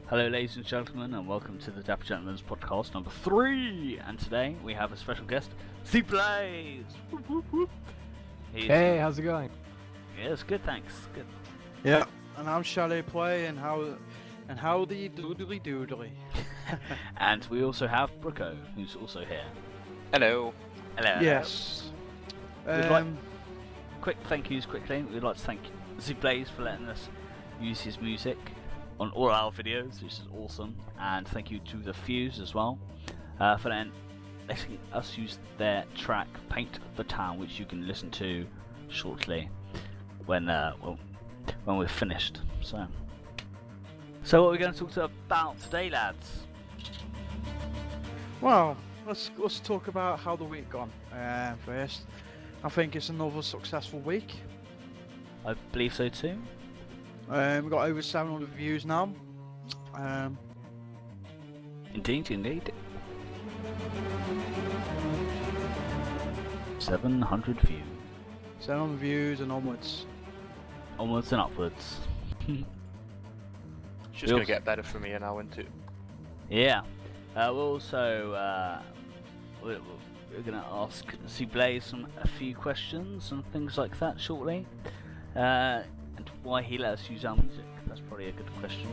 Hello, ladies and gentlemen, and welcome to the Dapper Gentlemen's podcast number 3. And today we have a special guest, ZeBlaZeD. Hey, how's it going? Yeah, it's good, thanks. Good. Yeah, and I'm Chalet Play, and howdy doodly doodly. And we also have Brooko, who's also here. Hello. Hello. Yes. Quick thank yous quickly. We'd like to thank ZeBlaZeD for letting us use his music on all our videos, which is awesome. And thank you to The Fuse as well for letting us use their track Paint the Town, which you can listen to shortly when we're finished. So what are we going to talk about today, lads? Well, let's talk about how the week gone. First, I think it's another successful week. I believe so too. We've got over 700 views now. Indeed. 700 views. 700 views and onwards. Onwards and upwards. It's just going to get better from here now, isn't it? Yeah. We're also we're going to ask ZeBlaZeD a few questions and things like that shortly. And why he let us use our music. That's probably a good question.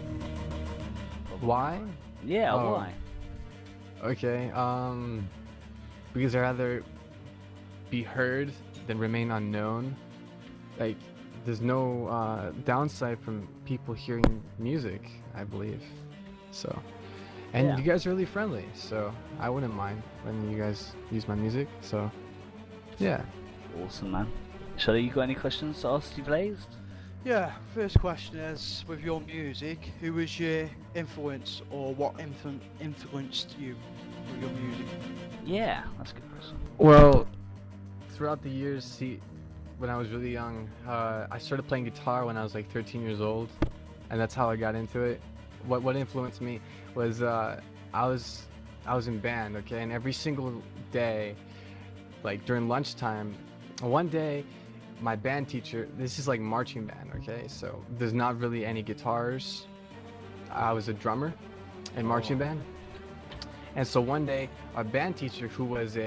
Why? Yeah, why? Okay, because I'd rather be heard than remain unknown. Like, there's no downside from people hearing music, I believe. So, and Yeah. you guys are really friendly, so I wouldn't mind when you guys use my music. So, yeah. Awesome, man. Shall you got any questions to ask ZeBlaZeD? Yeah, first question is, with your music, who was your influence, or what influenced you with your music? Yeah, that's a good question. Well, throughout the years, when I was really young, I started playing guitar when I was like 13 years old, and that's how I got into it. What influenced me was I was in band, okay, and every single day, like during lunchtime, one day, my band teacher, this is like marching band, okay, so there's not really any guitars. I was a drummer in marching band, and so one day, our band teacher, who was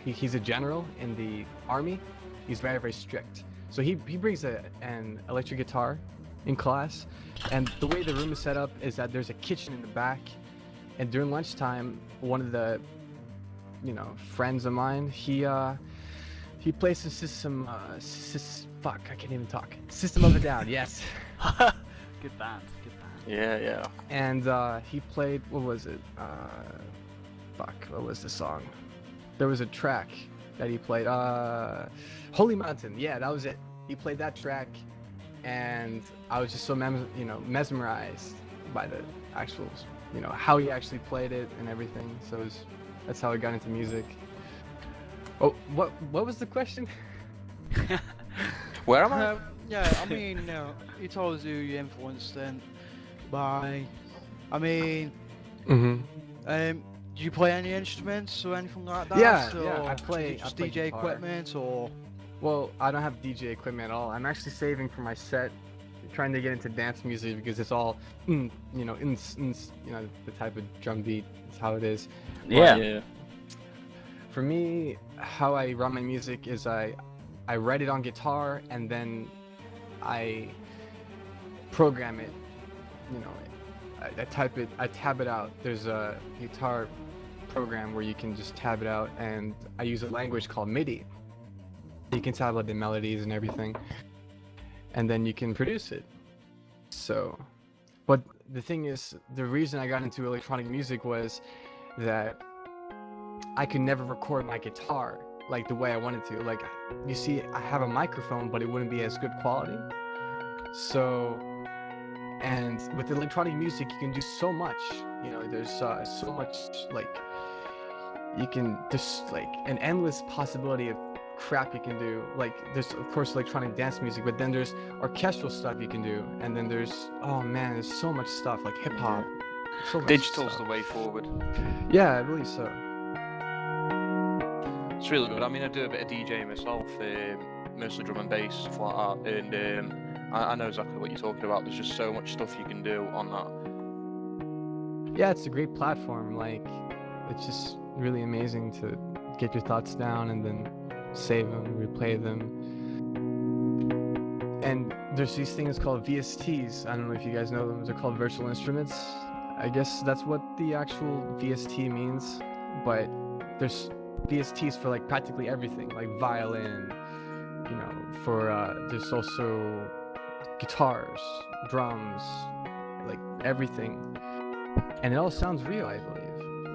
he's a general in the army, he's very, very strict. So he brings an electric guitar in class, and the way the room is set up is that there's a kitchen in the back, and during lunchtime, one of the, friends of mine, he plays the System of a Down, yes. Good band. Yeah. And he played, what was it? What was the song? There was a track that he played, Holy Mountain, yeah, that was it. He played that track, and I was just so mesmerized by the actual, how he actually played it and everything. So that's how I got into music. Oh, what was the question? Where am I? Yeah, I mean, he told us who you influenced then by, do you play any instruments or anything like that? Yeah, I play just I play DJ guitar. equipment or? Well, I don't have DJ equipment at all. I'm actually saving for my set, trying to get into dance music because it's all, the type of drum beat is how it is. Yeah. For me, how I run my music is I write it on guitar and then I program it. I type it, I tab it out. There's a guitar program where you can just tab it out, and I use a language called MIDI. You can tab out the melodies and everything, and then you can produce it. So, but the thing is, the reason I got into electronic music was that I could never record my guitar like the way I wanted to. Like, you see, I have a microphone, but it wouldn't be as good quality. So, and with electronic music, you can do so much. There's so much, like, you can, there's like an endless possibility of crap you can do. Like, there's of course electronic dance music, but then there's orchestral stuff you can do, and then there's, oh man, there's so much stuff, like hip hop. So much Digital's stuff. the way forward. Yeah, I believe so. It's really good. I mean, I do a bit of DJing myself, mostly drum and bass, stuff like that, and I know exactly what you're talking about. There's just so much stuff you can do on that. yeah, it's a great platform. Like, it's just really amazing to get your thoughts down and then save them, replay them. And there's these things called VSTs. I don't know if you guys know them. They're called virtual instruments. I guess that's what the actual VST means. But there's VSTs for like practically everything, like violin, you know, there's also guitars, drums, like everything. And it all sounds real, I believe.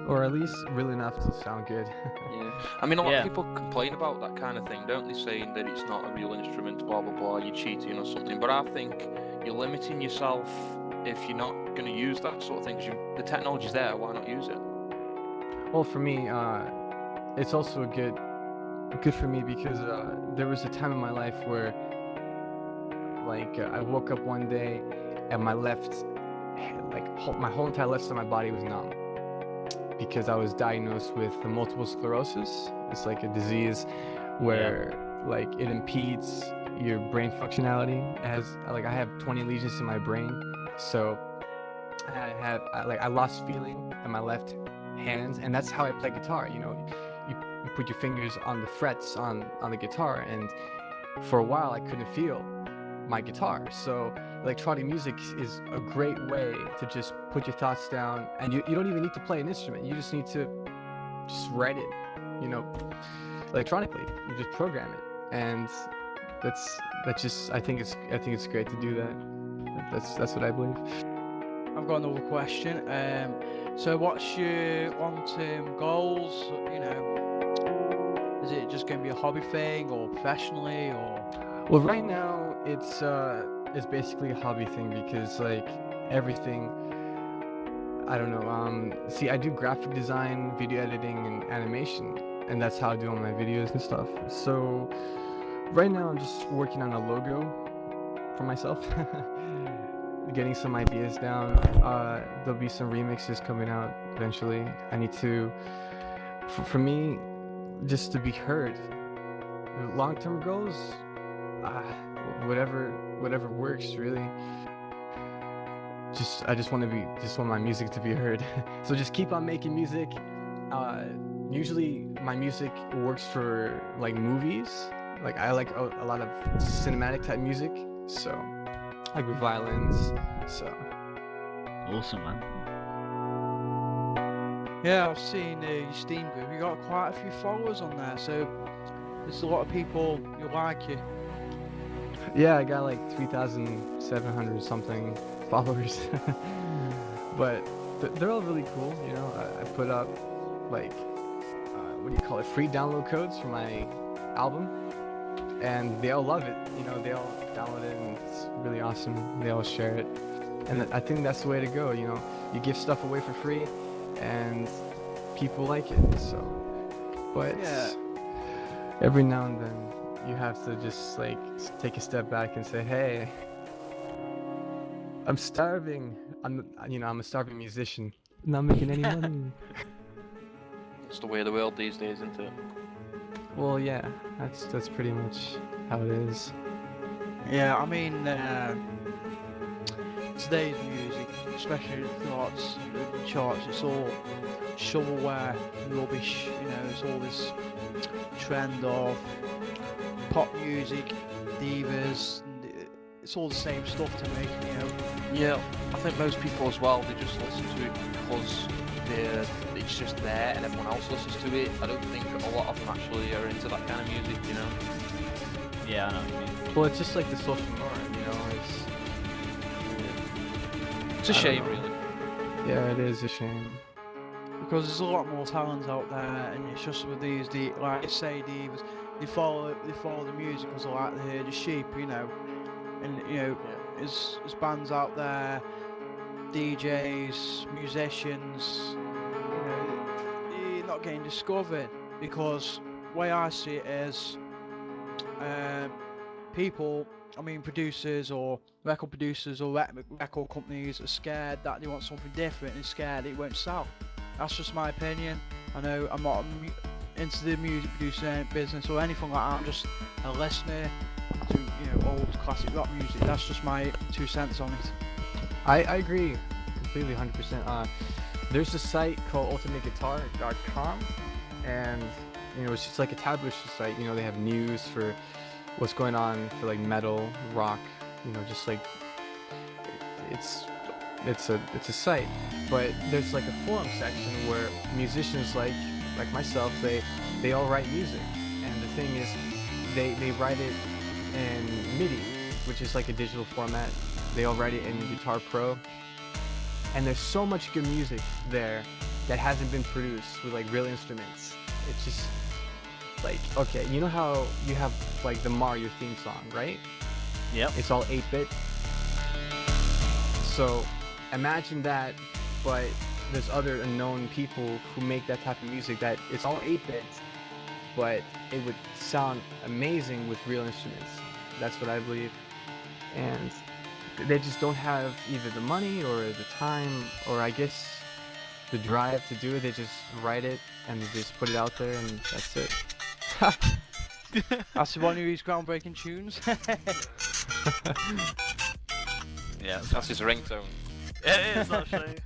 Or at least real enough to sound good. Yeah. I mean, a lot of people complain about that kind of thing, don't they? Saying that it's not a real instrument, blah, blah, blah, you're cheating or something. But I think you're limiting yourself if you're not going to use that sort of thing. 'Cause the technology's there, why not use it? Well, for me, it's also good for me because there was a time in my life where, like, I woke up one day and my my whole entire left side of my body was numb because I was diagnosed with multiple sclerosis. It's like a disease where like it impedes your brain functionality. I have 20 lesions in my brain, so I lost feeling in my left hand, and that's how I play guitar. You know, you put your fingers on the frets on the guitar, and for a while I couldn't feel my guitar. So electronic music is a great way to just put your thoughts down, and you don't even need to play an instrument. You just need to just write it, you know, electronically. You just program it, and that's just I think it's great to do that. That's what I believe. I've got another question. So what's your long-term goals? You know, is it just going to be a hobby thing or professionally or? Well, right now it's basically a hobby thing because like everything, I don't know. See, I do graphic design, video editing, and animation, and that's how I do all my videos and stuff. So right now I'm just working on a logo for myself. Getting some ideas down. There'll be some remixes coming out eventually. I need to, for me, just to be heard. Long-term goals, whatever works really. I just want my music to be heard. So just keep on making music. Usually my music works for like movies. Like I like a lot of cinematic type music. So. Like with violins, so. Awesome, man. Yeah, I've seen your Steam group. You got quite a few followers on there, so there's a lot of people who like you. Yeah, I got like 3,700 something followers. But they're all really cool, you know. I put up like, what do you call it, free download codes for my album. And they all love it, you know, they all download it and it's really awesome. They all share it. And I think that's the way to go, you know. You give stuff away for free and people like it, so. But yeah. Every now and then you have to just like take a step back and say, hey, I'm starving. I'm a starving musician. Not making any money. It's the way of the world these days, isn't it? Well, yeah, that's pretty much how it is. Yeah, I mean, today's music, especially the charts, it's all shovelware, rubbish, you know, it's all this trend of pop music, divas, and it's all the same stuff to me, you know. Yeah, I think most people as well, they just listen to it because it's just there and everyone else listens to it. I don't think a lot of them actually are into that kind of music, you know. Yeah, I know what you mean. Well, it's just like the social norm, you know. It's a shame, really. Yeah, it is a shame. Because there's a lot more talent out there, and it's just with these, like I say, divas, they follow the music because they like to hear the sheep, you know. And you know, there's bands out there, DJs, musicians, you know, they're not getting discovered because the way I see it is, producers or record producers or record companies are scared that they want something different and scared it won't sell. That's just my opinion. I know I'm not into the music producing business or anything like that. I'm just a listener to, you know, old classic rock music. That's just my 2 cents on it. I agree completely, 100%. there's a site called ultimateguitar.com, and it's just like a tabulation site. They have news for what's going on for like metal, rock, just like it's a site. But there's like a forum section where musicians like myself, they all write music, and the thing is they write it in MIDI, which is like a digital format. They all write it in Guitar Pro, and there's so much good music there that hasn't been produced with like real instruments. It's just like, okay, you know how you have like the Mario theme song, right? Yep. It's all 8-bit. So imagine that, but there's other unknown people who make that type of music that it's all 8-bit, but it would sound amazing with real instruments. That's what I believe. And they just don't have either the money or the time, or I guess the drive to do it. They just write it and just put it out there, and that's it. That's one of these groundbreaking tunes. Yeah, That's his ringtone. it is actually.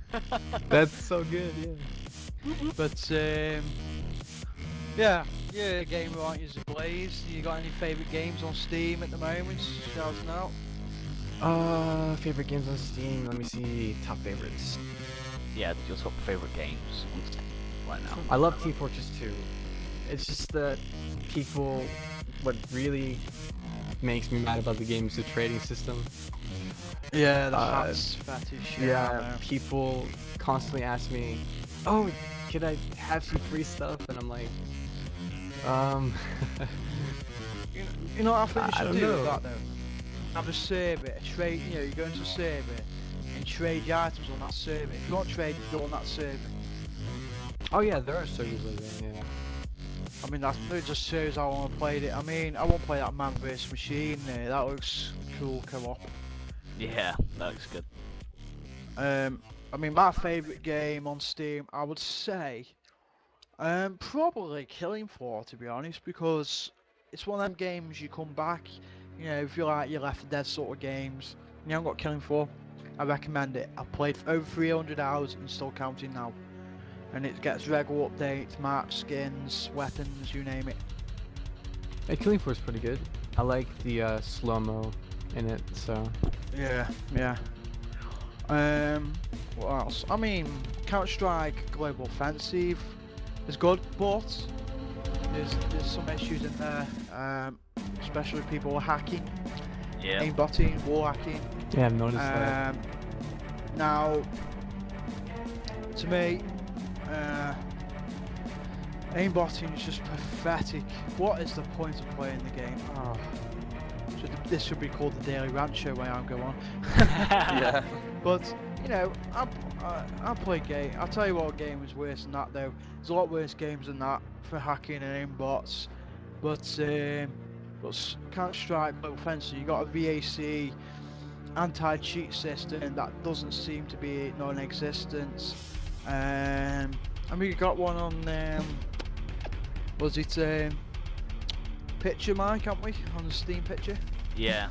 That's so good, yeah. But yeah, you're a gamer, aren't you, ZeBlaZeD? You got any favourite games on Steam at the moment? Shouting out. Favorite games on Steam. Let me see. Top favorites. Yeah, your top favorite games on Steam right now. I love Team Fortress 2. It's just that what really makes me mad about the game is the trading system. Yeah, the hats fetish. Yeah, people constantly ask me, "Oh, could I have some free stuff?" And I'm like, You know what I think I you don't should do know. with that though? Have a server, trade. You go into a server and trade your items on that server. If you want trade, you go on that server. oh yeah, there are servers like that. Yeah. I mean, that just shows how I want to play it. I mean, I won't play that man vs machine there. That looks cool, co-op. Yeah, that looks good. I mean, my favourite game on Steam, I would say, probably Killing Floor, to be honest, because it's one of them games you come back, if you like your Left 4 Dead sort of games, and you haven't got Killing Floor, I recommend it. I've played for over 300 hours and still counting now. And it gets regular updates, maps, skins, weapons, you name it. Hey, Killing Floor is pretty good. I like the slow-mo in it, so. Yeah. What else? I mean, Counter-Strike Global Offensive is good, but there's some issues in there, especially people are hacking, Yeah. aimbotting, wall hacking. Yeah, I've noticed that. Now, to me, aimbotting is just pathetic. What is the point of playing the game? Oh. This should be called the Daily Rant Show when I go on. Yeah. But I play game. I'll tell you what game is worse than that though. There's a lot worse games than that for hacking and aimbots. But Counter-Strike Global Offensive, you got a VAC anti-cheat system that doesn't seem to be non-existent. I mean, you got one on was it picture, Mike, haven't we, on the Steam picture? Yeah.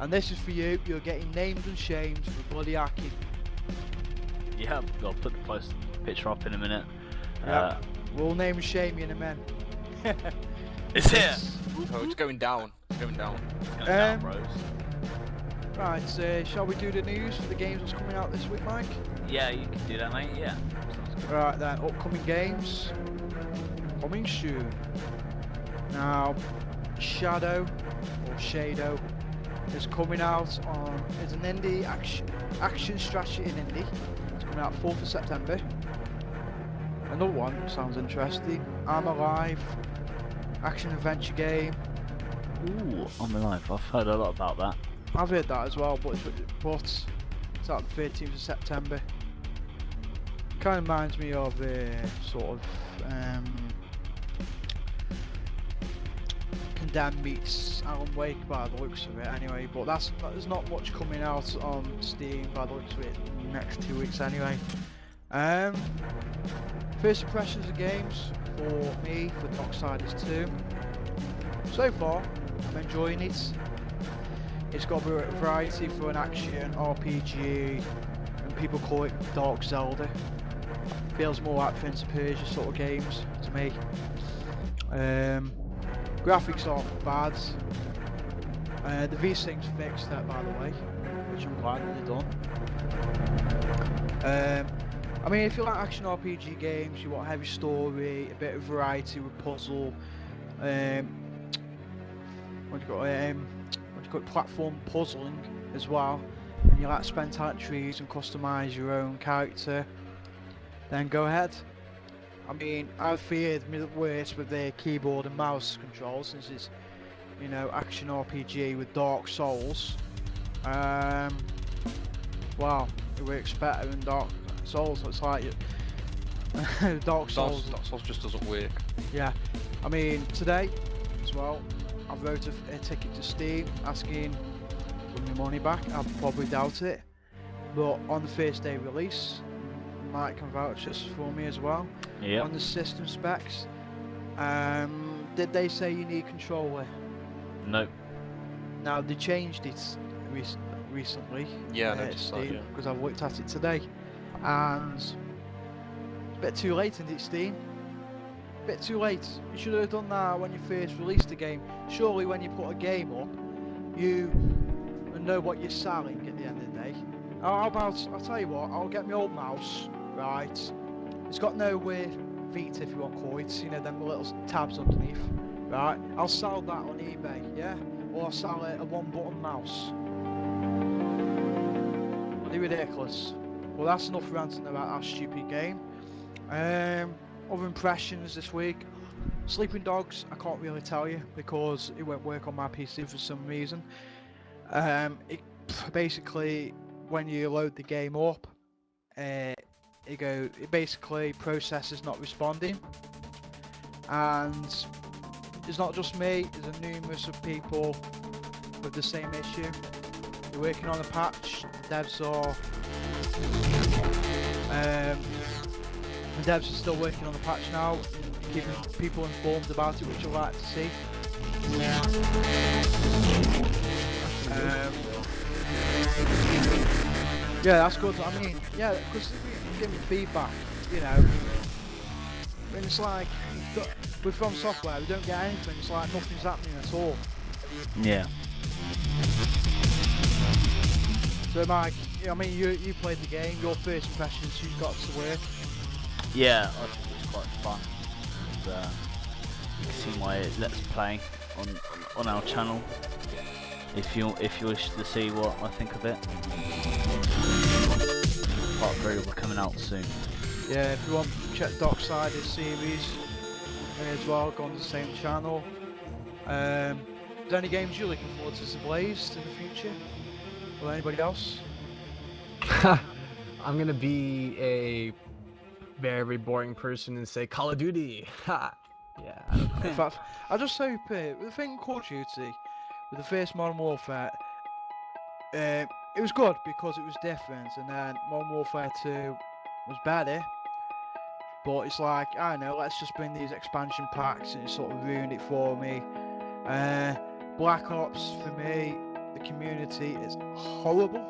And this is for you. You're getting named and shamed for bloody hacking. Yeah, I'll put the post picture up in a minute. Yeah. We'll name and shame you in a minute. It's here. Oh, it's going down. It's going down. It's going down, bros. Right, shall we do the news for the games that's coming out this week, Mike? Yeah, you can do that, mate. Yeah. Sounds good. Right then, upcoming games coming soon. Now, Shadow is coming out on. It's an indie action strategy in indie. It's coming out 4th of September. Another one sounds interesting. I'm Alive, action adventure game. Ooh, I'm alive. I've heard a lot about that. I've heard that as well, but it's out the 13th of September. Kind of reminds me of sort of Condemned meets Alan Wake by the looks of it anyway, but there's not much coming out on Steam by the looks of it in the next 2 weeks anyway. First impressions of games for me for Darksiders 2. So far, I'm enjoying it. It's got a variety for an action RPG, and people call it Dark Zelda. Feels more like Prince of Persia sort of games to me. Graphics aren't bad. The V-Sync's fixed that, by the way, which I'm glad that they've done. I mean, if you like action RPG games, you want heavy story, a bit of variety with puzzle, platform puzzling as well, and you like to spend entries and customise your own character, then go ahead. I mean, I feared me the worst with the keyboard and mouse controls, since it's, you know, action RPG with Dark Souls. Wow, it works better than Dark Souls. It's like Dark Souls. Dark Souls just doesn't work. Yeah, I mean, today as well, I wrote a ticket to Steam asking for my money back. I probably doubt it, but on the first day release, Mike can vouch this for me as well. Yeah. On the system specs, did they say you need controller? Nope. Now they changed it recently. Yeah, I noticed that, Steam, yeah. because I've looked at it today, and it's a bit too late in it, Steam. A bit too late. You should have done that when you first released the game. Surely when you put a game up, you know what you're selling at the end of the day. How about, I'll tell you what, I'll get my old mouse, right? It's got no feet if you want coins, you know, them little tabs underneath, right? I'll sell that on eBay, yeah? Or I'll sell a one-button mouse. Bloody ridiculous. Well, that's enough ranting about that stupid game. Other impressions this week. Sleeping Dogs, I can't really tell you because it won't work on my PC for some reason. It basically, when you load the game up, it basically processes not responding, and it's not just me. There's numerous of people with the same issue. They're working on a patch. Devs are the devs are still working on the patch now, keeping people informed about it, which I like to see. Yeah, that's good. I mean, yeah, because you give me feedback, you know. And it's like, we're from software, we don't get anything. It's like nothing's happening at all. Yeah. So, Mike, I mean, you played the game. Your first impressions, you got to work. Yeah, I think it was quite fun. And, you can see my Let's Play on our channel if you wish to see what I think of it. Part 3 will be coming out soon. Yeah, if you want to check Dockside series as well, go on the same channel. Is there any games you're looking forward to ZeBlaZeD in the future? Or anybody else? I'm gonna be a very boring person and say Call of Duty. Ha! Yeah, I don't know. In fact, I just hope with the thing Call of Duty, with the first Modern Warfare, it was good because it was different, and then Modern Warfare 2 was better. But it's like, I don't know, let's just bring these expansion packs, and it sort of ruined it for me. Black Ops, for me, the community is horrible,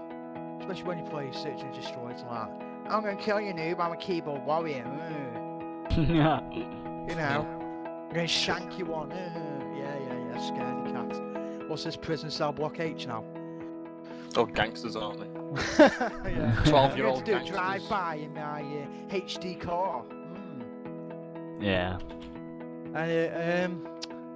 especially when you play Search and Destroy. It's like, I'm gonna kill you, noob, I'm a keyboard warrior. Yeah. You know, I'm gonna shank you one. Yeah, scaredy cat. What's this prison cell block H now? Oh, gangsters, aren't they? Yeah. 12-year-old do gangsters. drive by in my HD car. Yeah. And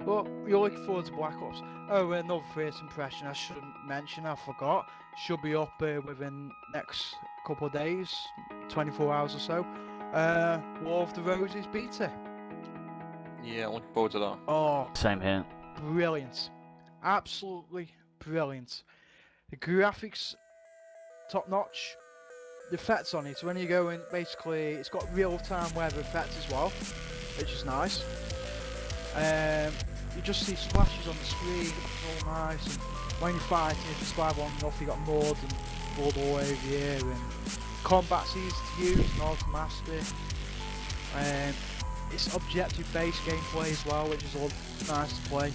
but you're looking forward to Black Ops. Oh, another first impression I should mention, I forgot. Should be up within next couple of days, 24 hours or so. War of the Roses beta. Yeah, I'm looking forward to that. Oh, Same here. brilliant. Absolutely brilliant. The graphics, top notch. The effects on it, when you go in, basically, it's got real-time weather effects as well, which is nice. You just see splashes on the screen, it's all nice. And when you're fighting, if you survive long enough, you got mud and blood all over you. And combat's easy to use and hard to master. It's objective-based gameplay as well, which is all nice to play.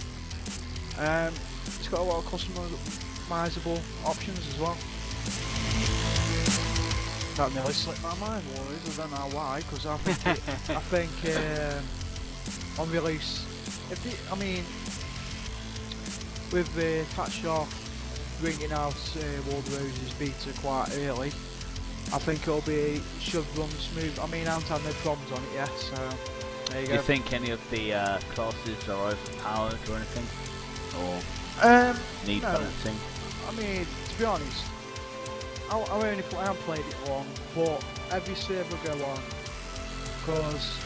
It's got a lot of customizable options as well. That nearly slipped my mind, boys. I don't know why, because I think on release, I mean, with Fat Shark bringing out World of Roses beta quite early, I think should run smooth. I mean, I haven't had no problems on it yet, so there you go. Do you think any of the classes are overpowered or anything? Or need no. balancing? I mean, to be honest, I haven't played it long, but every server I go on, because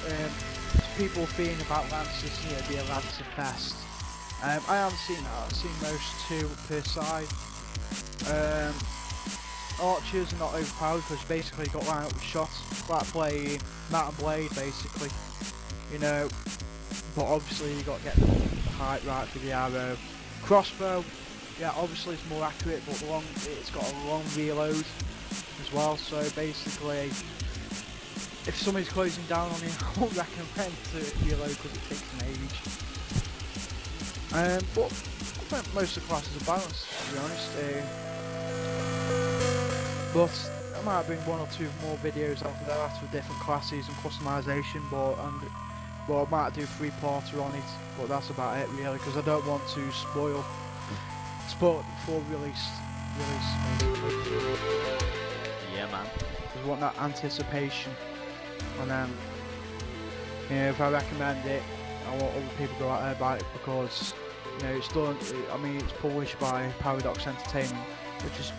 people feeling about Lancers, be a Lancer fest. I haven't seen that. I've seen most 2 per side. Archers are not overpowered because basically you got line up with shots, like playing Mount and Blade basically, but obviously you got to get the height right for the arrow. Crossbow, yeah, obviously it's more accurate, but it's got a long reload as well, so basically if somebody's closing down on you, I won't recommend to reload because it takes an age. But I think most of the classes are balanced, to be honest. But I might bring 1 or 2 more videos after that with different classes and customization, but I might do 3-parter on it, but that's about it really, because I don't want to spoil it before release. Yeah, man. I want that anticipation, and then if I recommend it, I want other people to go out there buy it, because it's done. I mean, it's published by Paradox Entertainment, which is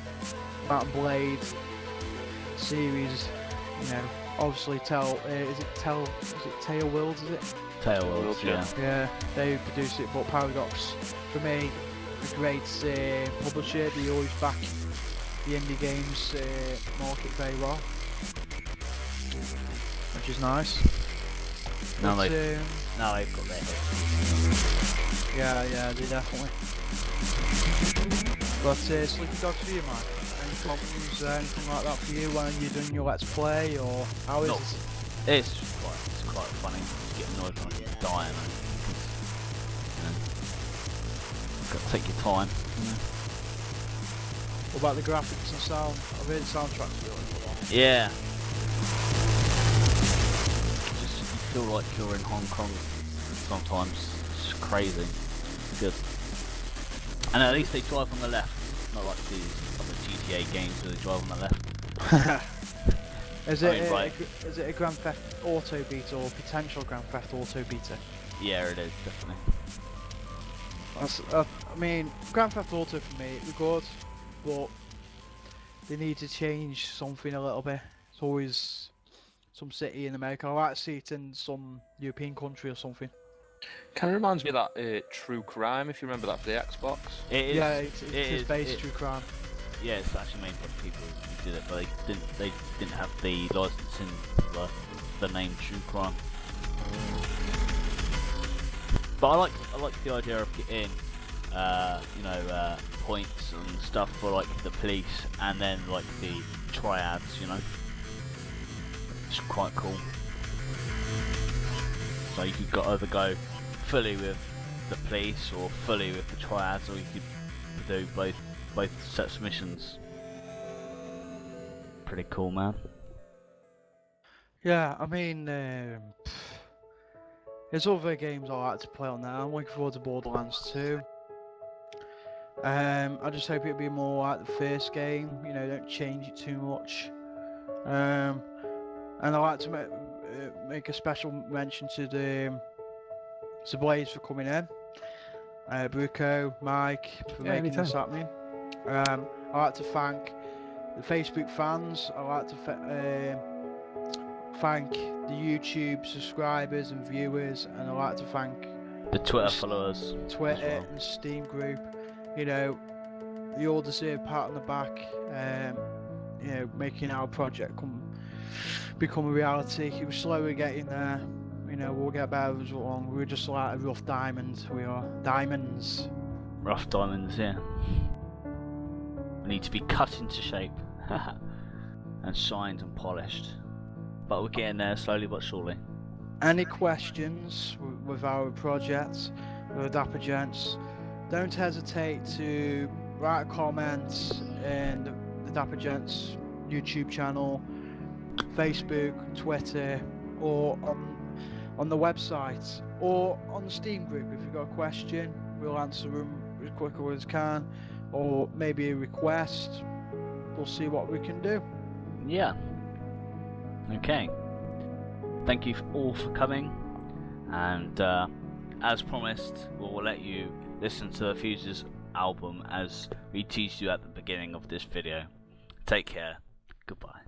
Mount and Blade series. Obviously is it Tail Worlds, is it? Tail Worlds, yeah. Yeah, they produce it, but Paradox, for me, a great publisher. They always back the indie games market very well, which is nice. Now they've got their hits. Yeah, they definitely. But Sleepy Dogs for you, Mike? Any problems, anything like that for you when you're doing your Let's Play, or how is it? It's quite funny to get annoyed when I die, and got to take your time. What about the graphics and sound? I've heard the soundtrack's really good. Yeah. Just you feel like you're in Hong Kong sometimes. It's crazy. It's good. And at least they drive on the left, not like these other GTA games where they drive on the left. Is it a Grand Theft Auto beta or potential Grand Theft Auto beta? Yeah, it is, definitely. I mean, Grand Theft Auto for me, it's good, but they need to change something a little bit. It's always some city in America. I like to see it in some European country or something. Kind of reminds me of that True Crime, if you remember that for the Xbox. It is based True Crime. Yeah, it's actually made by the people who did it, but they didn't have the licensing the name True Crime. But I like the idea of getting points and stuff for like the police and then like the triads, It's quite cool. So you could either go fully with the police or fully with the triads, or you could do both sets of missions. Pretty cool, man. Yeah, I mean, there's other games I like to play on there. I'm looking forward to Borderlands 2. I just hope it'll be more like the first game, don't change it too much. And I like to make a special mention to the ZeBlaZeD for coming in, Bruco, Mike for making this happening. I like to thank the Facebook fans. I like to thank the YouTube subscribers and viewers, and I like to thank the Twitter followers, Twitter and Steam group. You all deserve a pat on the back. Making our project become a reality. It was slowly getting there. We'll get better as long. We're just like a rough diamond. We are diamonds. Rough diamonds, yeah. We need to be cut into shape and shined and polished. But we're getting there slowly but surely. Any questions with our project, with the Dapper Gents, don't hesitate to write comments in the Dapper Gents YouTube channel, Facebook, Twitter, or on the website, or on the Steam group. If you've got a question, we'll answer them as quickly as can, or maybe a request. We'll see what we can do. Yeah. Okay. Thank you all for coming, and as promised, we'll let you listen to the Fuse's album as we teased you at the beginning of this video. Take care. Goodbye.